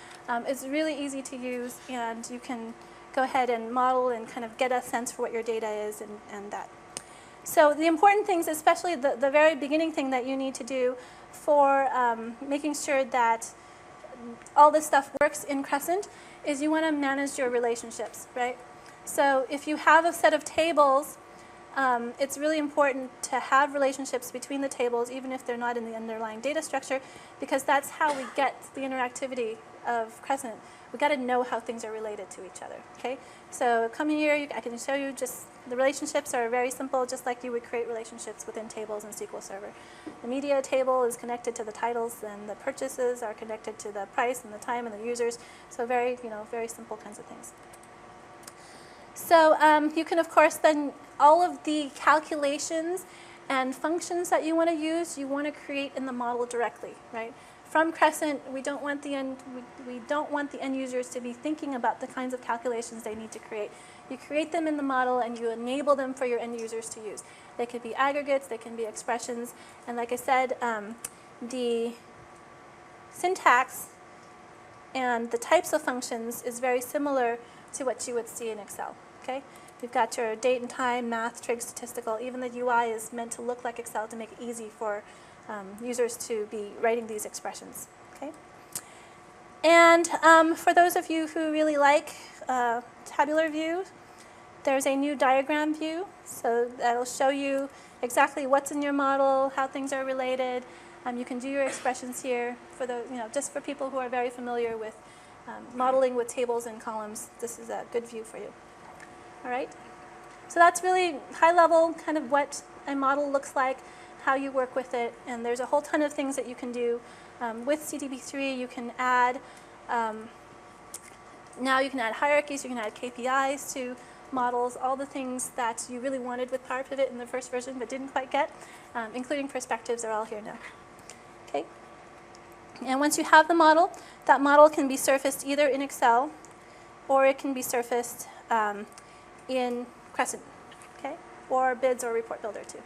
it's really easy to use, and you can go ahead and model and kind of get a sense for what your data is and that. So the important things, especially the very beginning thing that you need to do for making sure that all this stuff works in Crescent, is you want to manage your relationships, right? So if you have a set of tables, it's really important to have relationships between the tables, even if they're not in the underlying data structure, because that's how we get the interactivity of Crescent. We've got to know how things are related to each other, okay? So come here, I can show you just the relationships are very simple, just like you would create relationships within tables in SQL Server. The media table is connected to the titles, and the purchases are connected to the price and the time and the users. So very simple kinds of things. So you can, of course, then all of the calculations and functions that you want to use, you want to create in the model directly, right? From Crescent, we don't want the end users to be thinking about the kinds of calculations they need to create. You create them in the model, and you enable them for your end users to use. They could be aggregates, they can be expressions, and like I said, the syntax and the types of functions is very similar to what you would see in Excel. Okay? You've got your date and time, math, trig, statistical. Even the UI is meant to look like Excel to make it easy for users to be writing these expressions. Okay? And for those of you who really like tabular view, there's a new diagram view. So that'll show you exactly what's in your model, how things are related. You can do your expressions here for the, just for people who are very familiar with modeling with tables and columns. This is a good view for you. All right. So that's really high level, kind of what a model looks like, how you work with it, and there's a whole ton of things that you can do. With CDB3, you can add, now you can add hierarchies, you can add KPIs to models, all the things that you really wanted with Power Pivot in the first version but didn't quite get, including perspectives are all here now. Okay. And once you have the model, that model can be surfaced either in Excel or it can be surfaced in Crescent, okay, or BIDS or Report Builder too.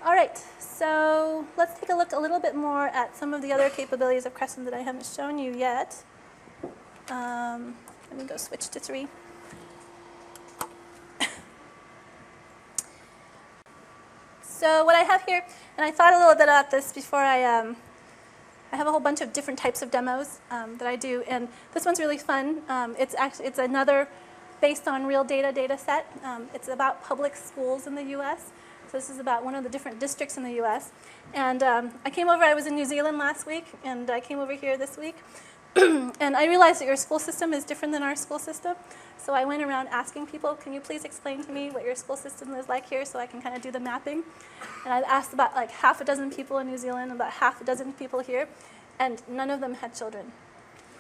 All right, so let's take a look a little bit more at some of the other capabilities of Crescent that I haven't shown you yet. Let me go switch to 3. So what I have here, and I thought a little bit about this before I have a whole bunch of different types of demos that I do, and this one's really fun. It's another based on real data set. It's about public schools in the U.S. So this is about one of the different districts in the U.S. And I was in New Zealand last week, and I came over here this week. And I realized that your school system is different than our school system. So I went around asking people, can you please explain to me what your school system is like here so I can kind of do the mapping? And I asked about like half a dozen people in New Zealand, about half a dozen people here, and none of them had children.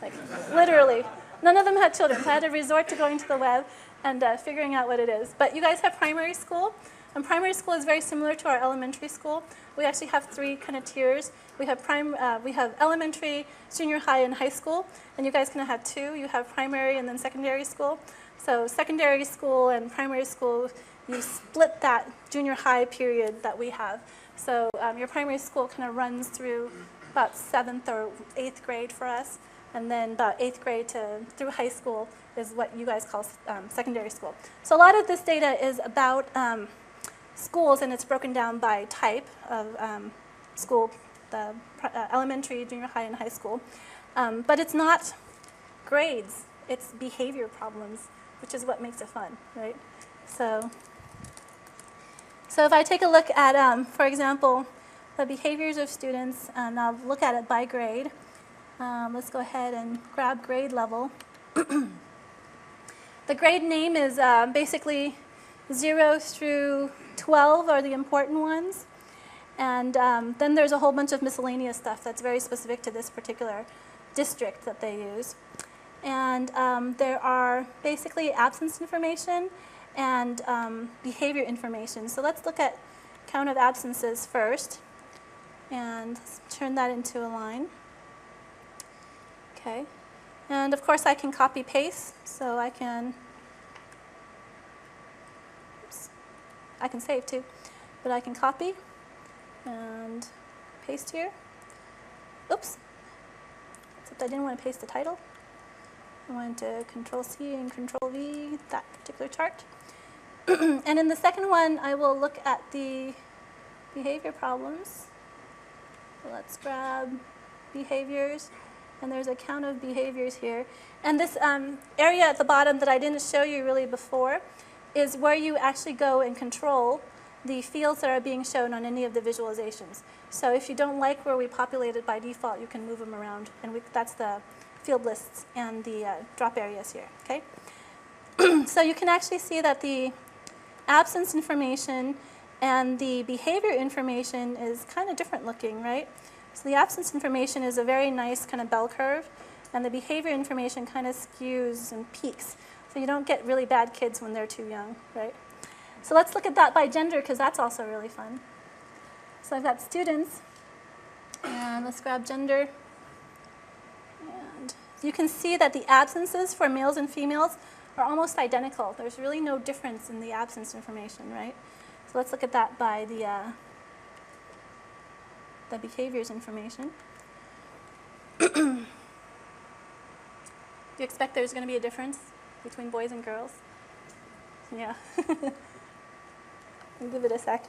Like, literally. None of them had children, so I had to resort to going to the web and figuring out what it is. But you guys have primary school, and primary school is very similar to our elementary school. We actually have 3 kind of tiers. We have elementary, junior high, and high school, and you guys kind of have 2. You have primary and then secondary school. So secondary school and primary school, you split that junior high period that we have. So your primary school kind of runs through about 7th or 8th grade for us. And then about 8th grade through high school is what you guys call secondary school. So a lot of this data is about schools, and it's broken down by type of school, the elementary, junior high, and high school. But it's not grades, it's behavior problems, which is what makes it fun, right? So if I take a look at, for example, the behaviors of students, and I'll look at it by grade. Let's go ahead and grab grade level. The grade name is basically 0 through 12 are the important ones. And then there's a whole bunch of miscellaneous stuff that's very specific to this particular district that they use. And there are basically absence information and behavior information. So let's look at count of absences first. And turn that into a line. Okay, and of course I can copy paste, so I can save too, but I can copy and paste here. Oops, except I didn't want to paste the title. I wanted to Control-C and Control-V that particular chart. And in the second one, I will look at the behavior problems. So let's grab behaviors. And there's a count of behaviors here. And this area at the bottom that I didn't show you really before is where you actually go and control the fields that are being shown on any of the visualizations. So if you don't like where we populate it by default, you can move them around. And that's the field lists and the drop areas here. Okay. So you can actually see that the absence information and the behavior information is kind of different looking, right? So the absence information is a very nice kind of bell curve, and the behavior information kind of skews and peaks. So you don't get really bad kids when they're too young, right? So let's look at that by gender, because that's also really fun. So I've got students, and let's grab gender. And you can see that the absences for males and females are almost identical. There's really no difference in the absence information, right? So let's look at that by the behaviors information. Do you expect there's going to be a difference between boys and girls? Yeah. I'll give it a sec.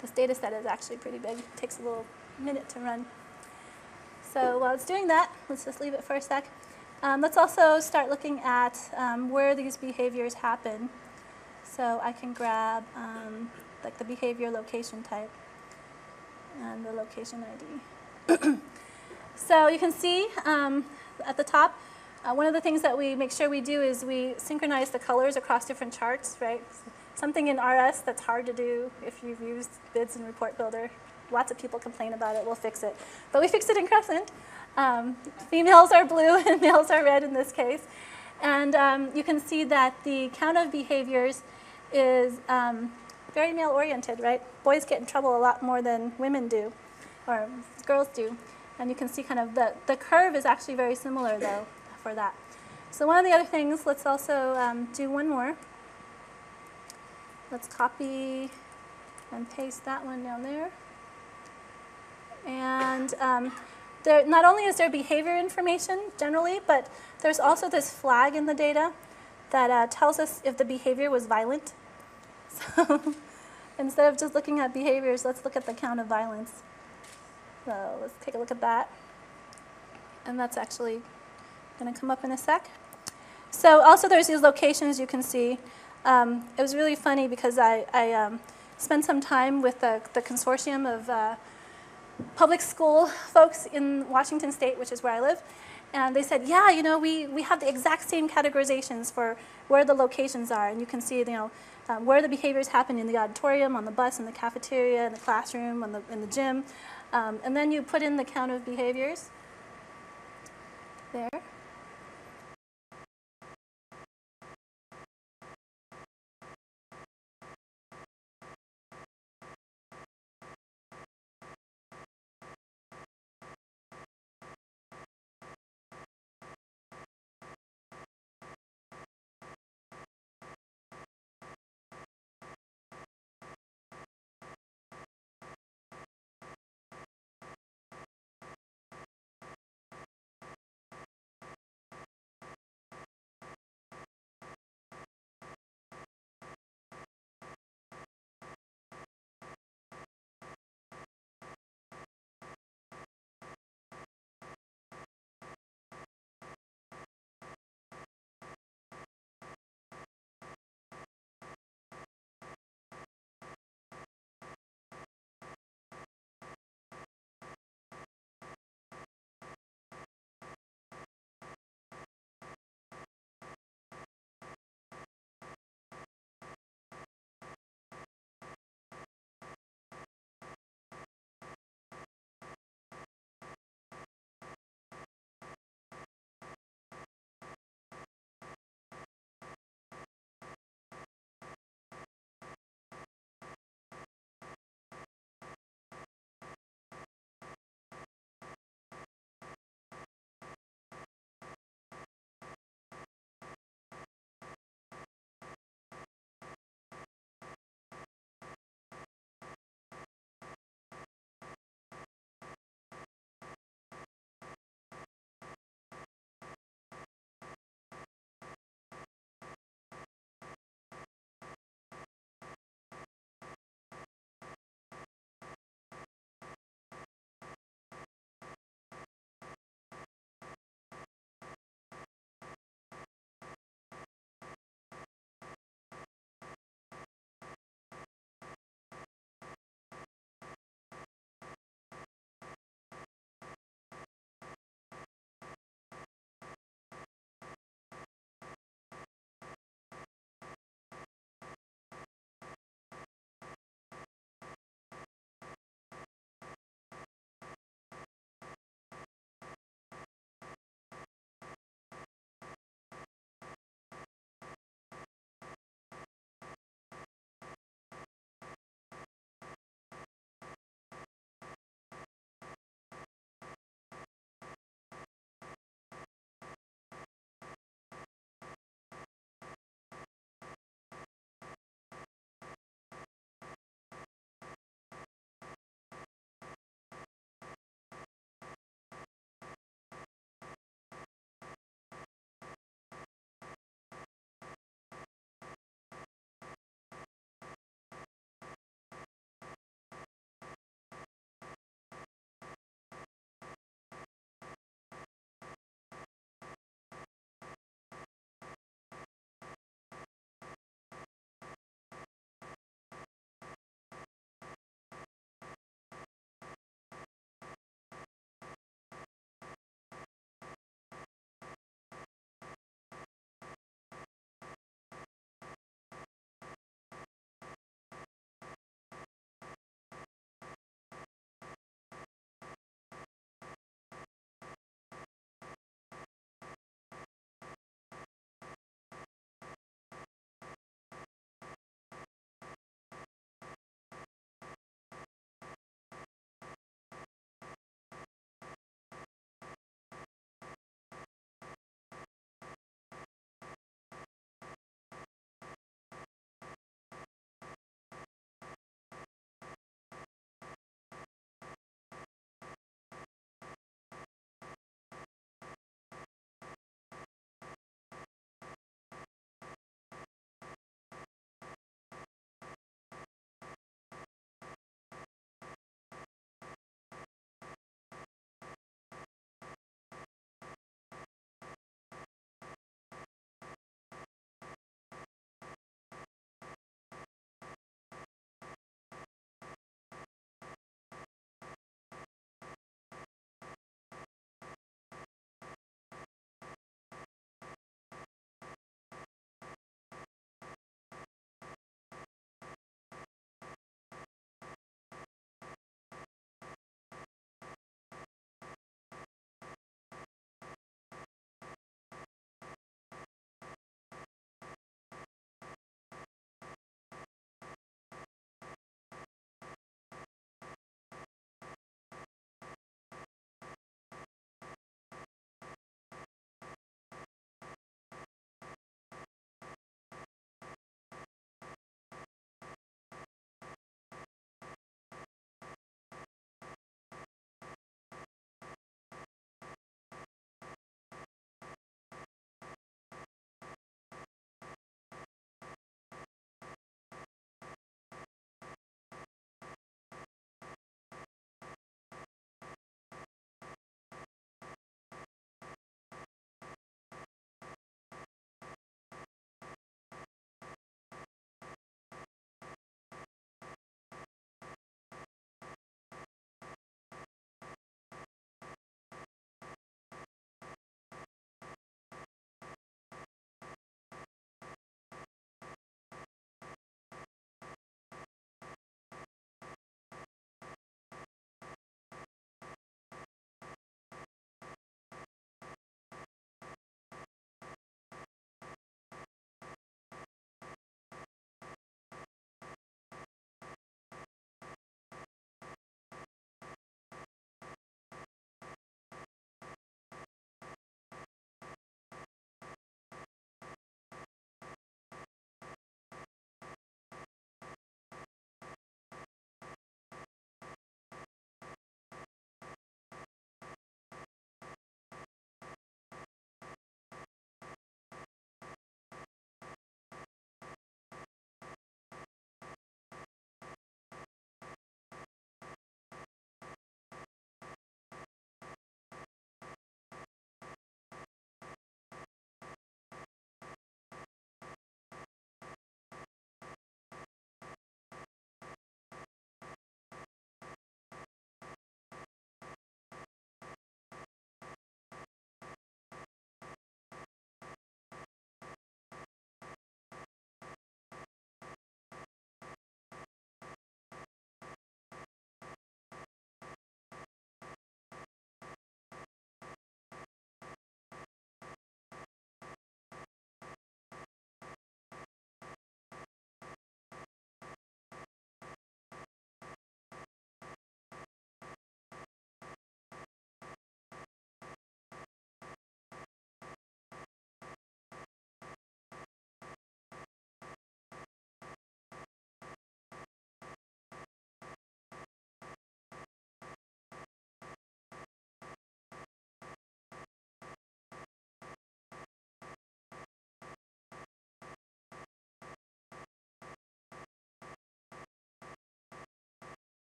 This data set is actually pretty big. It takes a little minute to run. So while it's doing that, let's just leave it for a sec. Let's also start looking at where these behaviors happen. So I can grab like the behavior location type and the location ID. So you can see at the top, one of the things that we make sure we do is we synchronize the colors across different charts, right? Something in RS that's hard to do if you've used Bids and Report Builder. Lots of people complain about it. We'll fix it. But we fixed it in Crescent. Females are blue and males are red in this case. And you can see that the count of behaviors is very male-oriented, right? Boys get in trouble a lot more than women do, or girls do. And you can see kind of the curve is actually very similar, though, for that. So one of the other things, let's also do one more. Let's copy and paste that one down there. And not only is there behavior information generally, but there's also this flag in the data that tells us if the behavior was violent. So instead of just looking at behaviors, let's look at the count of violence. So let's take a look at that. And that's actually going to come up in a sec. So also there's these locations you can see. It was really funny because I spent some time with the consortium of public school folks in Washington State, which is where I live. And they said, yeah, you know, we have the exact same categorizations for where the locations are. And you can see, you know, where the behaviors happen in the auditorium, on the bus, in the cafeteria, in the classroom, in the gym. And then you put in the count of behaviors there.